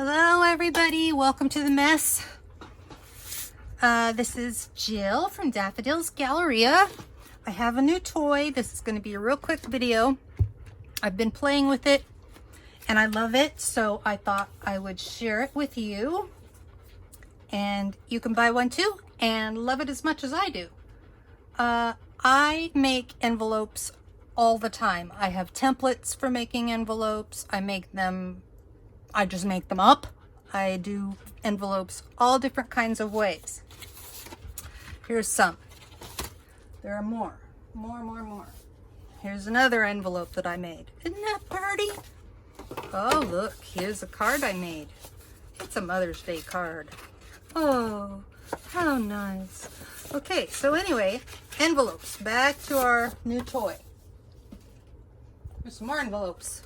Hello everybody, welcome to the mess. This is Jill from Daffodils Galleria. I have a new toy. This is going to be a real quick video. I've been playing with it and I love it, so I thought I would share it with you. And you can buy one too and love it as much as I do. I make envelopes all the time. I have templates for making envelopes. I just make them up. I do envelopes all different kinds of ways. Here's some. There are more. Here's another envelope that I made. Isn't that pretty? Oh, look, here's a card I made. It's a Mother's Day card. Oh, how nice. Okay, so anyway, envelopes. Back to our new toy. There's some more envelopes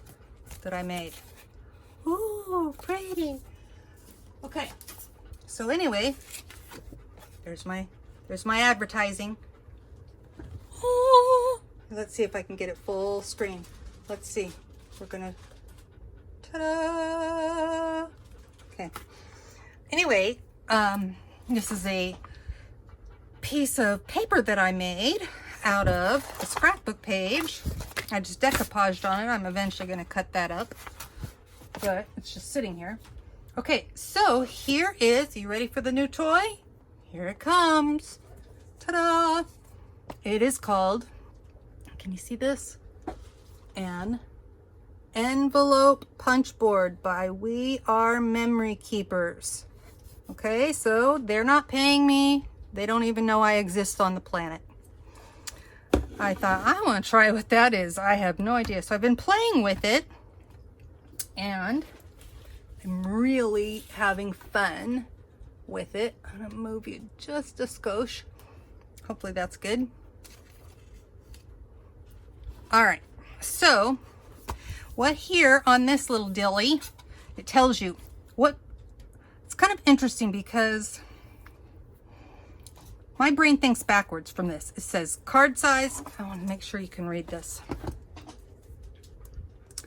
that I made. Ooh, pretty. Okay, so anyway, there's my advertising. Oh, let's see if I can get it full screen. Let's see. We're gonna, ta-da! Okay. Anyway, this is a piece of paper that I made out of a scrapbook page. I just decoupaged on it. I'm eventually gonna cut that up, but it's just sitting here. Okay, so here is, you ready for the new toy? Here it comes. Ta-da! It is called, can you see this? An envelope punch board by We Are Memory Keepers. Okay, so they're not paying me. They don't even know I exist on the planet. I thought, I want to try what that is. I have no idea. So I've been playing with it and I'm really having fun with it. I'm gonna move you just a skosh. Hopefully that's good. All right, so what here on this little dilly, it tells you what, it's kind of interesting because my brain thinks backwards from this. It says card size. I want to make sure you can read this.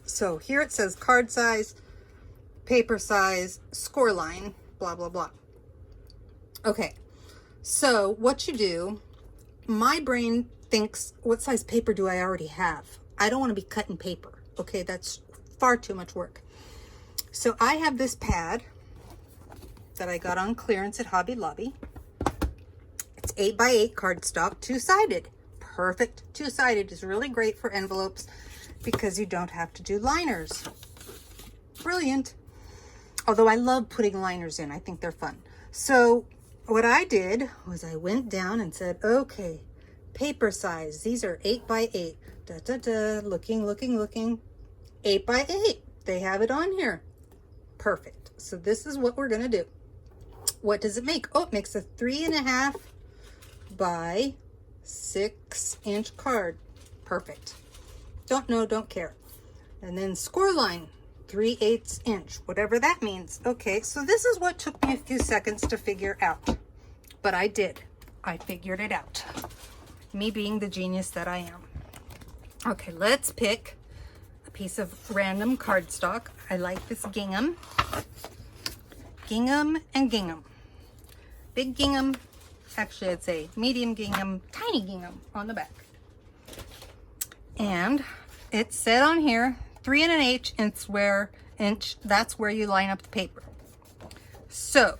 So here it says card size, paper size, score line, blah, blah, blah. Okay, so what you do, my brain thinks, what size paper do I already have? I don't want to be cutting paper. Okay, that's far too much work. So I have this pad that I got on clearance at Hobby Lobby. It's 8x8 cardstock, two-sided. Perfect. Two-sided is really great for envelopes because you don't have to do liners. Brilliant. Although I love putting liners in. I think they're fun. So what I did was I went down and said, okay, paper size. These are 8x8. Da, da, da. Looking. 8x8. They have it on here. Perfect. So this is what we're going to do. What does it make? Oh, it makes a 3.5 by 6 inch card. Perfect. Don't know, don't care. And then score line, 3/8 inch, whatever that means. Okay, so this is what took me a few seconds to figure out, but I did. I figured it out. Me being the genius that I am. Okay, let's pick a piece of random cardstock. I like this gingham. Gingham and gingham. Big gingham. Actually, it's a medium gingham, tiny gingham on the back. And it said on here, 3.1 inch, that's where you line up the paper. So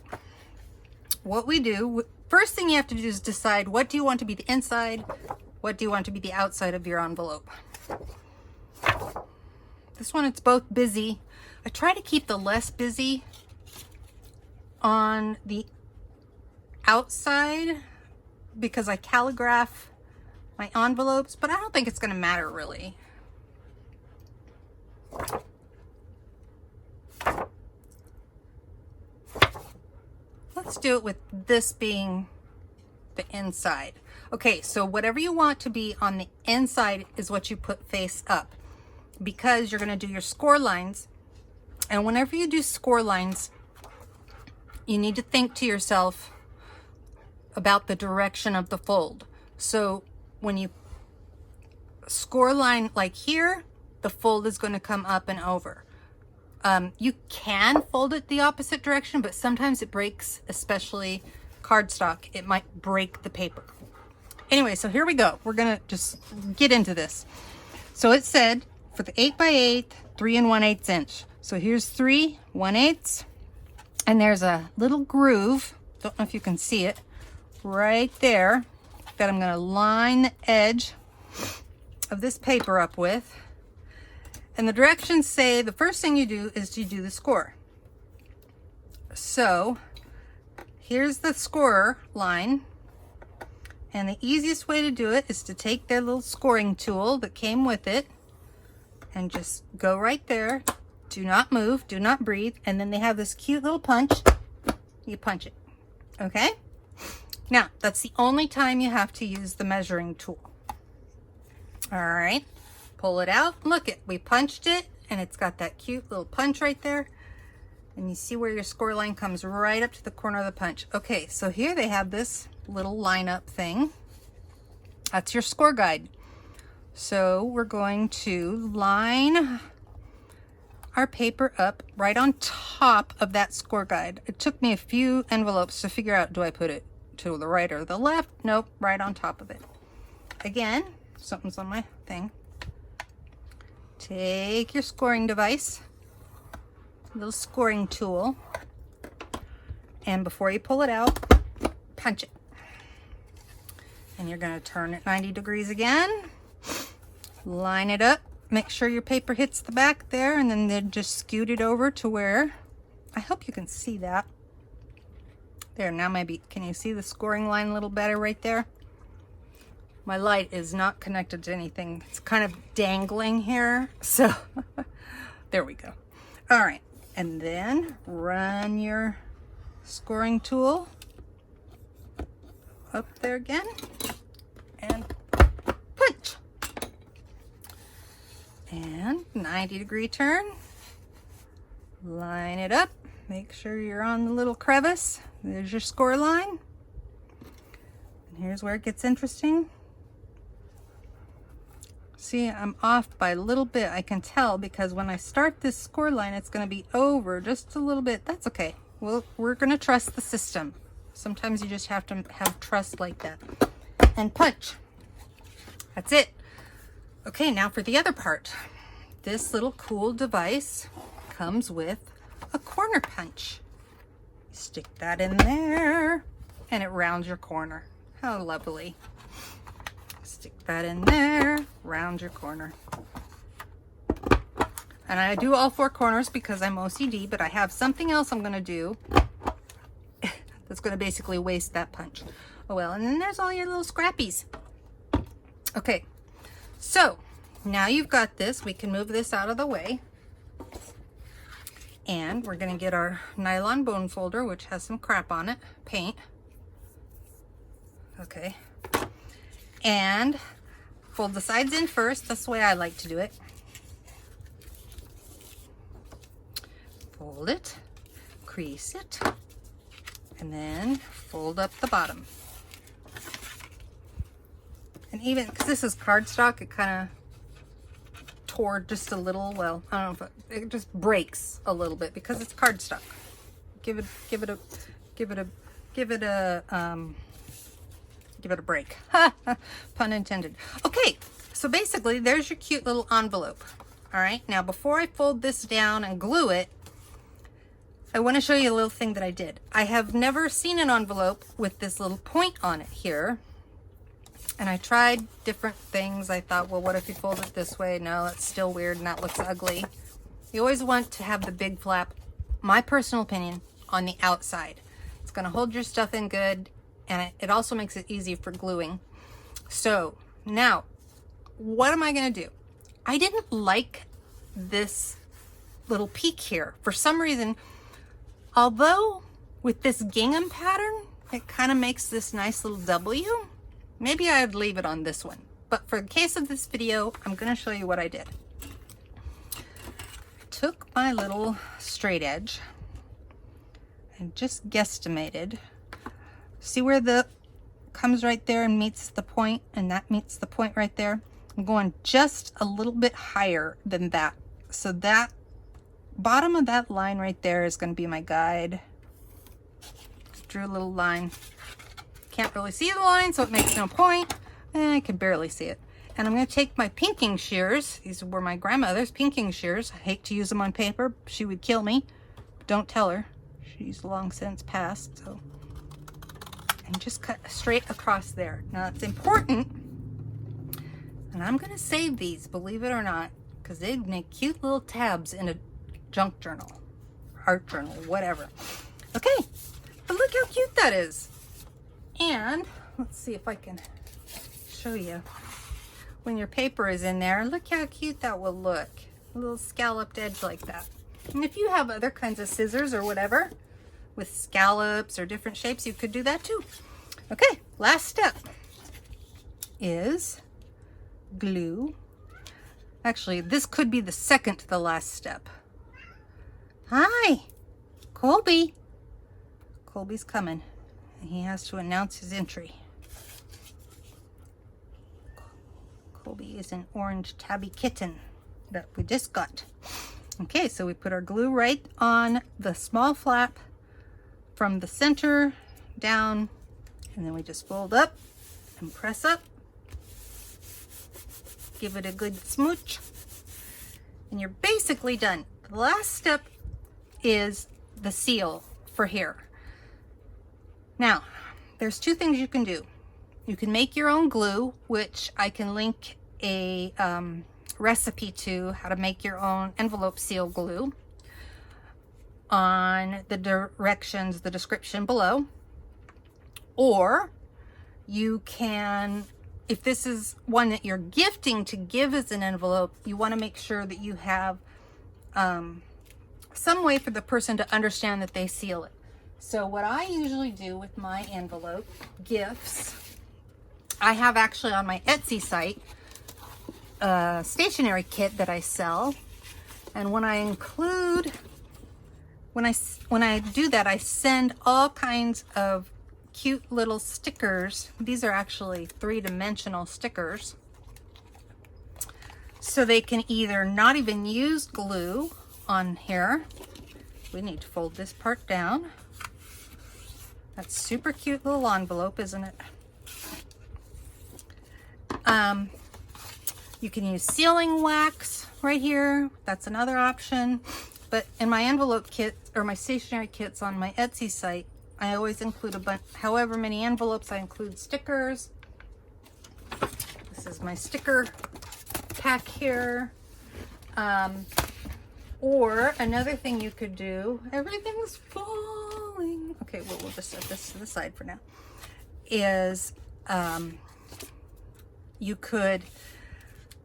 what we do, first thing you have to do is decide, what do you want to be the inside? What do you want to be the outside of your envelope? This one, it's both busy. I try to keep the less busy on the outside because I calligraph my envelopes, but I don't think it's going to matter really. Let's do it with this being the inside. Okay, so whatever you want to be on the inside is what you put face up, because you're going to do your score lines. And whenever you do score lines, you need to think to yourself about the direction of the fold. So when you score line like here, the fold is going to come up and over. You can fold it the opposite direction, but sometimes it breaks, especially cardstock. It might break the paper. Anyway, so here we go. We're gonna just get into this. So it said for the 8x8, 3 1/8 inch. So here's 3 1/8, and there's a little groove. Don't know if you can see it right there that I'm gonna line the edge of this paper up with. And the directions say the first thing you do is you do the score. So here's the scorer line. And the easiest way to do it is to take their little scoring tool that came with it and just go right there. Do not move, do not breathe. And then they have this cute little punch. You punch it, okay? Now, that's the only time you have to use the measuring tool. All right, pull it out. Look it, we punched it and it's got that cute little punch right there. And you see where your score line comes right up to the corner of the punch. Okay, so here they have this little lineup thing. That's your score guide. So we're going to line our paper up right on top of that score guide. It took me a few envelopes to figure out, do I put it to the right or the left? Nope, right on top of it. Again, something's on my thing. Take your scoring device, little scoring tool, and before you pull it out, punch it. And you're going to turn it 90 degrees again, line it up, make sure your paper hits the back there, and then just scoot it over to where, I hope you can see that. There, now maybe, can you see the scoring line a little better right there? My light is not connected to anything. It's kind of dangling here, so there we go. All right, and then run your scoring tool up there again and punch. And 90-degree turn. Line it up. Make sure you're on the little crevice. There's your score line. And here's where it gets interesting. See, I'm off by a little bit. I can tell because when I start this score line, it's going to be over just a little bit. That's okay. Well, we're going to trust the system. Sometimes you just have to have trust like that. And punch. That's it. Okay, now for the other part. This little cool device comes with a corner punch. Stick that in there and it rounds your corner. How lovely. Stick that in there, round your corner. And I do all 4 corners because I'm OCD, but I have something else I'm gonna do that's gonna basically waste that punch. Oh well, and then there's all your little scrappies. Okay, so now you've got this. We can move this out of the way. And we're gonna get our nylon bone folder, which has some crap on it, paint. Okay. And fold the sides in first. That's the way I like to do it. Fold it, crease it, and then fold up the bottom. And even, because this is cardstock, it kind of tore just a little. Well, I don't know if it just breaks a little bit because it's cardstock. Give it a break. Pun intended. Okay, so basically there's your cute little envelope. All right, now before I fold this down and glue it, I want to show you a little thing that I did. I have never seen an envelope with this little point on it here. And I tried different things. I thought, well, what if you fold it this way? No, that's still weird and that looks ugly. You always want to have the big flap, my personal opinion, on the outside. It's going to hold your stuff in good, and it also makes it easy for gluing. So now, what am I going to do? I didn't like this little peak here. For some reason, although with this gingham pattern, it kind of makes this nice little W. Maybe I'd leave it on this one. But for the case of this video, I'm going to show you what I did. I took my little straight edge and just guesstimated. See where the comes right there and meets the point, and that meets the point right there? I'm going just a little bit higher than that. So that bottom of that line right there is going to be my guide. Just drew a little line. Can't really see the line, so it makes no point. I can barely see it. And I'm going to take my pinking shears. These were my grandmother's pinking shears. I hate to use them on paper. She would kill me. Don't tell her. She's long since passed. So, and just cut straight across there. Now it's important, and I'm going to save these, believe it or not, because they make cute little tabs in a junk journal, art journal, whatever. Okay, but look how cute that is. And let's see if I can show you. When your paper is in there, look how cute that will look. A little scalloped edge like that. And if you have other kinds of scissors or whatever with scallops or different shapes, you could do that too. Okay, last step is glue. Actually, this could be the second to the last step. Hi, Colby. Colby's coming, and he has to announce his entry. Colby is an orange tabby kitten that we just got. Okay, so we put our glue right on the small flap from the center down, and then we just fold up and press up. Give it a good smooch, and you're basically done. The last step is the seal for here. Now, there's two things you can do. You can make your own glue, which I can link a recipe to how to make your own envelope seal glue on the directions, the description below. Or you can, if this is one that you're gifting to give as an envelope, you want to make sure that you have some way for the person to understand that they seal it. So what I usually do with my envelope gifts, I have actually on my Etsy site a stationery kit that I sell, and when I include, when I do that, I send all kinds of cute little stickers. These are actually 3-dimensional stickers, so they can either not even use glue on here. We need to fold this part down. That's super cute little envelope, isn't it? You can use sealing wax right here. That's another option. But in my envelope kit, or my stationery kits on my Etsy site, I always include a bunch, however many envelopes, I include stickers. This is my sticker pack here. Or another thing you could do, everything's falling. Okay, well, we'll just set this to the side for now, is you could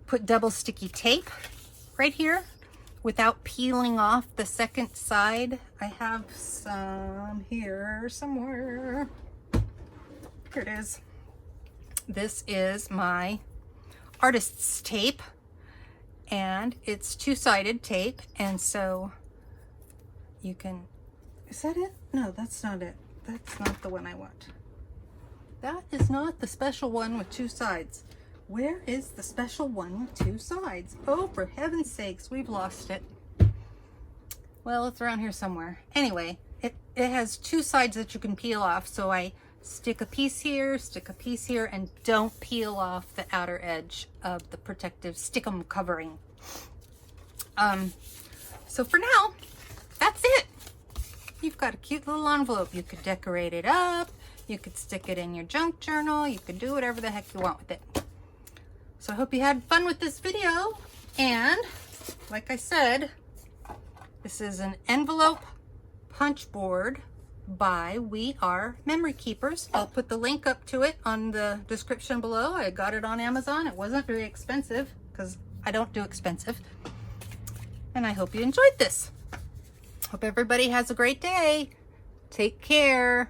put double sticky tape right here without peeling off the second side. I have some here somewhere. Here it is. This is my artist's tape, and it's 2-sided tape, and so you can, is that it? No, that's not it. That's not the one I want. That is not the special one with 2 sides. Where is the special one with 2 sides? Oh, for heaven's sakes, we've lost it. Well, it's around here somewhere. Anyway, it has 2 sides that you can peel off, so I stick a piece here, and don't peel off the outer edge of the protective stickum covering. So for now, that's it. You've got a cute little envelope. You could decorate it up, you could stick it in your junk journal, you could do whatever the heck you want with it. So I hope you had fun with this video, and like I said, this is an envelope punch board by We Are Memory Keepers. I'll put the link up to it on the description below. I got it on Amazon. It wasn't very expensive because I don't do expensive. And I hope you enjoyed this. Hope everybody has a great day. Take care.